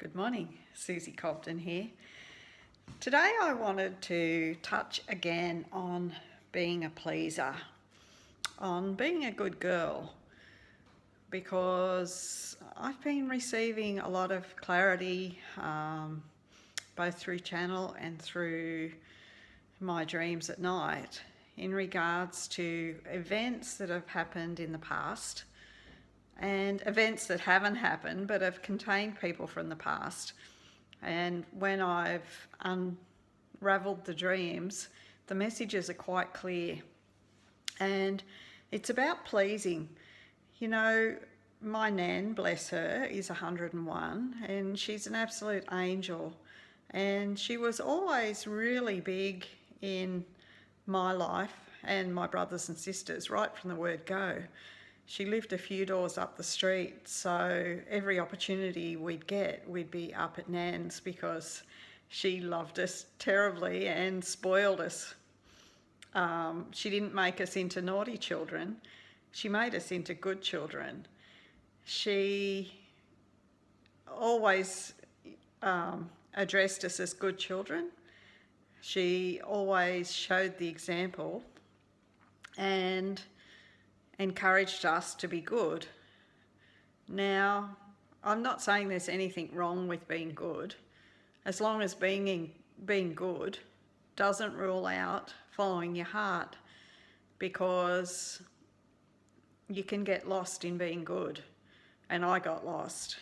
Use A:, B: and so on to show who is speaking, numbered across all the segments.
A: Good morning, Susie Cobden here. Today I wanted to touch again on being a pleaser, on being a good girl, because I've been receiving a lot of clarity, both through channel and through my dreams at night, in regards to events that have happened in the past and events that haven't happened but have contained people from the past. And when I've unravelled the dreams, the messages are quite clear. And it's about pleasing. You know, my nan, bless her, is 101 and she's an absolute angel. And she was always really big in my life and my brothers and sisters right from the word go. She lived a few doors up the street, so every opportunity we'd get, we'd be up at Nan's because she loved us terribly and spoiled us. She didn't make us into naughty children. She made us into good children. She always addressed us as good children. She always showed the example and encouraged us to be good. Now, I'm not saying there's anything wrong with being good, as long as being good doesn't rule out following your heart, because you can get lost in being good, and I got lost.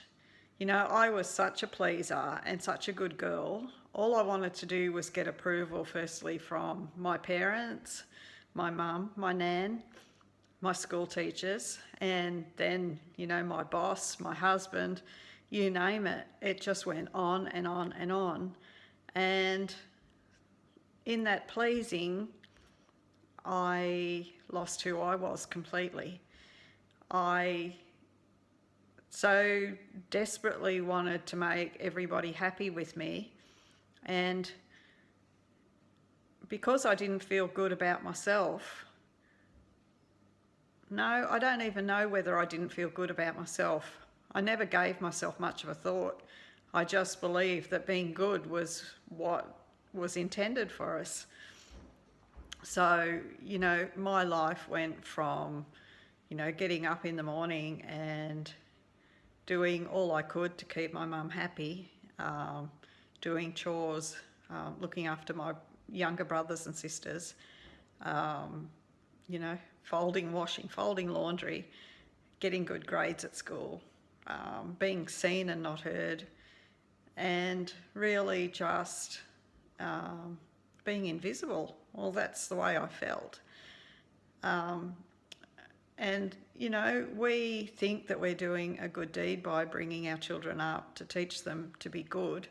A: You know, I was such a pleaser and such a good girl. All I wanted to do was get approval, firstly from my parents, my mum, my nan, my school teachers, and then, you know, my boss, my husband, you name it. It just went on and on and on. And in that pleasing, I lost who I was completely. I so desperately wanted to make everybody happy with me, and because I didn't feel good about myself, no, I don't even know whether I didn't feel good about myself. I never gave myself much of a thought. I just believed that being good was what was intended for us. So, you know, my life went from, you know, getting up in the morning and doing all I could to keep my mum happy, doing chores, looking after my younger brothers and sisters, you know, folding, washing, folding laundry, getting good grades at school, being seen and not heard, and really just being invisible. Well, that's the way I felt. And, you know, we think that we're doing a good deed by bringing our children up to teach them to be good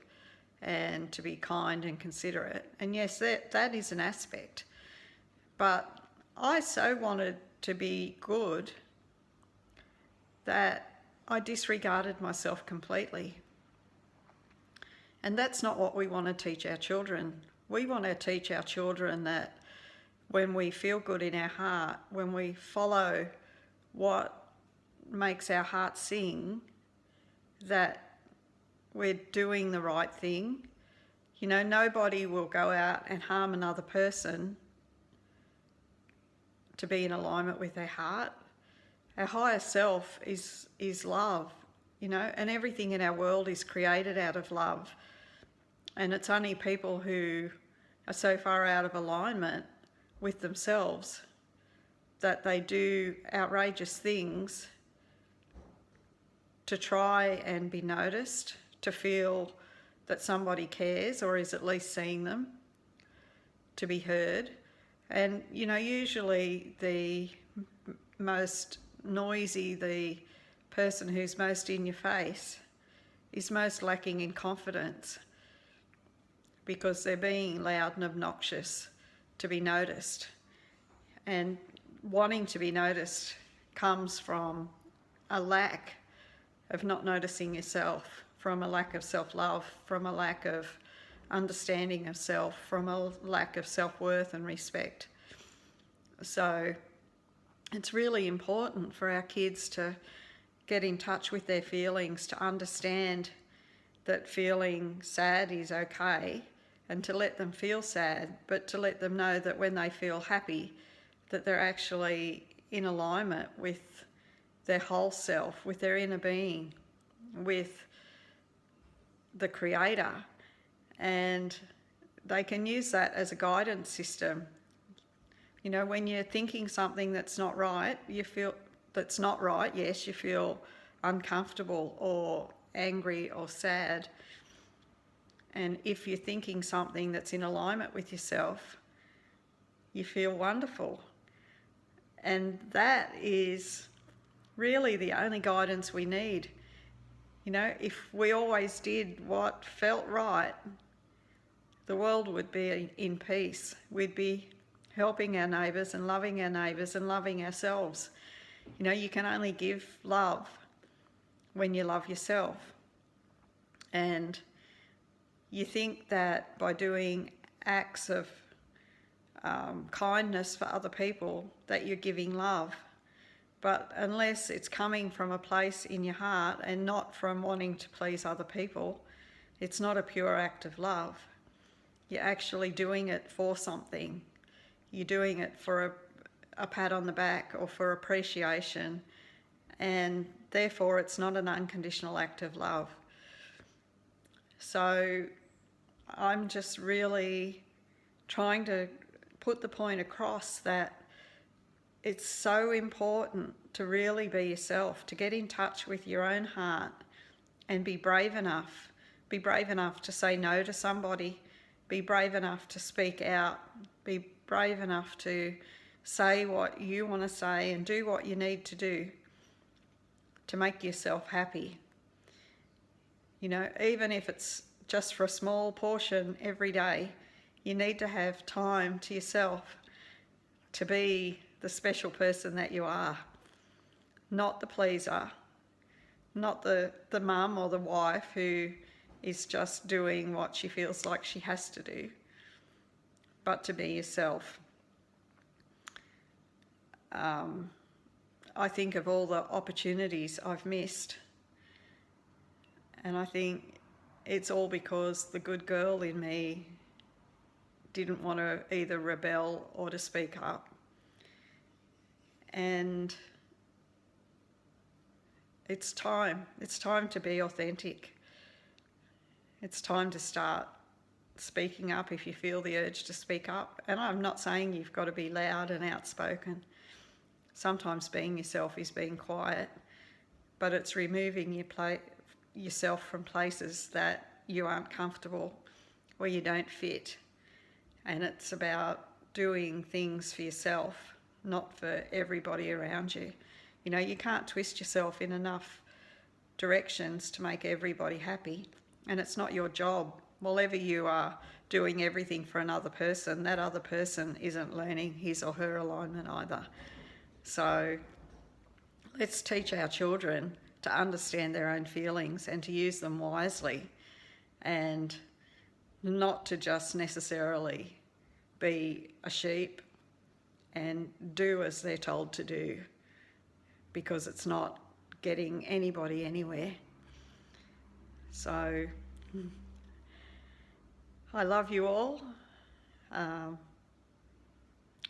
A: and to be kind and considerate. And yes, that is an aspect. But I so wanted to be good that I disregarded myself completely. And that's not what we want to teach our children. We want to teach our children that when we feel good in our heart, when we follow what makes our heart sing, that we're doing the right thing. You know, nobody will go out and harm another person to be in alignment with their heart. Our higher self is love, you know, and everything in our world is created out of love. And it's only people who are so far out of alignment with themselves that they do outrageous things to try and be noticed, to feel that somebody cares or is at least seeing them, to be heard. And, you know, usually the most noisy, the person who's most in your face, is most lacking in confidence because they're being loud and obnoxious to be noticed. And wanting to be noticed comes from a lack of not noticing yourself, from a lack of self-love, from a lack of understanding of self, from a lack of self-worth and respect. So it's really important for our kids to get in touch with their feelings, to understand that feeling sad is okay, and to let them feel sad, but to let them know that when they feel happy, that they're actually in alignment with their whole self, with their inner being, with the Creator, and they can use that as a guidance system. You know, when you're thinking something that's not right, you feel uncomfortable or angry or sad. And if you're thinking something that's in alignment with yourself, you feel wonderful. And that is really the only guidance we need. You know, if we always did what felt right, the world would be in peace. We'd be helping our neighbours and loving ourselves. You know, you can only give love when you love yourself. And you think that by doing acts of kindness for other people that you're giving love. But unless it's coming from a place in your heart and not from wanting to please other people, it's not a pure act of love. You're actually doing it for something. You're doing it for a pat on the back or for appreciation, and therefore it's not an unconditional act of love. So I'm just really trying to put the point across that it's so important to really be yourself, to get in touch with your own heart and be brave enough. Be brave enough to say no to somebody. Be brave enough to speak out. Be brave enough to say what you want to say and do what you need to do to make yourself happy. You know, even if it's just for a small portion every day, you need to have time to yourself to be the special person that you are, not the pleaser, not the mum or the wife who is just doing what she feels like she has to do, but to be yourself. I think of all the opportunities I've missed, and I think it's all because the good girl in me didn't want to either rebel or to speak up. And it's time to be authentic. It's time to start speaking up if you feel the urge to speak up. And I'm not saying you've got to be loud and outspoken. Sometimes being yourself is being quiet, but it's removing yourself from places that you aren't comfortable, where you don't fit. And it's about doing things for yourself, not for everybody around you. You know, you can't twist yourself in enough directions to make everybody happy. And it's not your job. Whatever you are doing everything for another person, that other person isn't learning his or her alignment either. So let's teach our children to understand their own feelings and to use them wisely, and not to just necessarily be a sheep and do as they're told to do, because it's not getting anybody anywhere. So I love you all.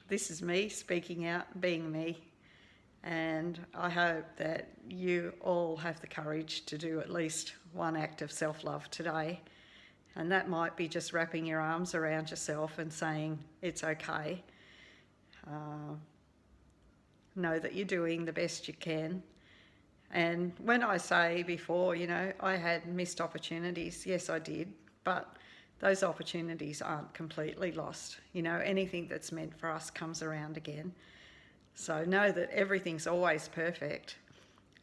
A: This is me speaking out, being me, and I hope that you all have the courage to do at least one act of self-love today. And that might be just wrapping your arms around yourself and saying it's okay. Know that you're doing the best you can. And when I say before, you know, I had missed opportunities, yes, I did, but those opportunities aren't completely lost. You know, anything that's meant for us comes around again. So know that everything's always perfect.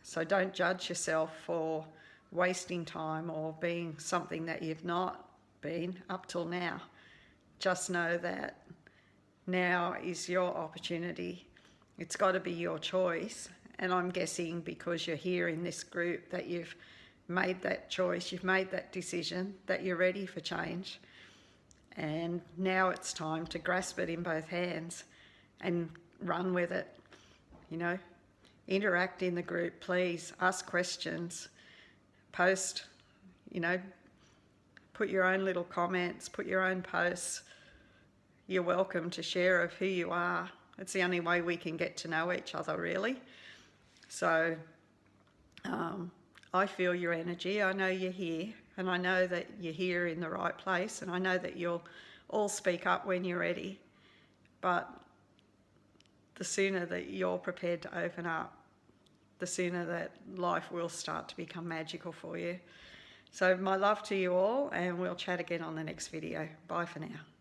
A: So don't judge yourself for wasting time or being something that you've not been up till now. Just know that now is your opportunity. It's got to be your choice. And I'm guessing because you're here in this group that you've made that choice, you've made that decision, that you're ready for change. And now it's time to grasp it in both hands and run with it. You know, interact in the group, please. Ask questions. Post, you know, put your own little comments, put your own posts. You're welcome to share of who you are. It's the only way we can get to know each other, really. So I feel your energy. I know you're here, and I know that you're here in the right place, and I know that you'll all speak up when you're ready. But the sooner that you're prepared to open up, the sooner that life will start to become magical for you. So my love to you all, and we'll chat again on the next video. Bye for now.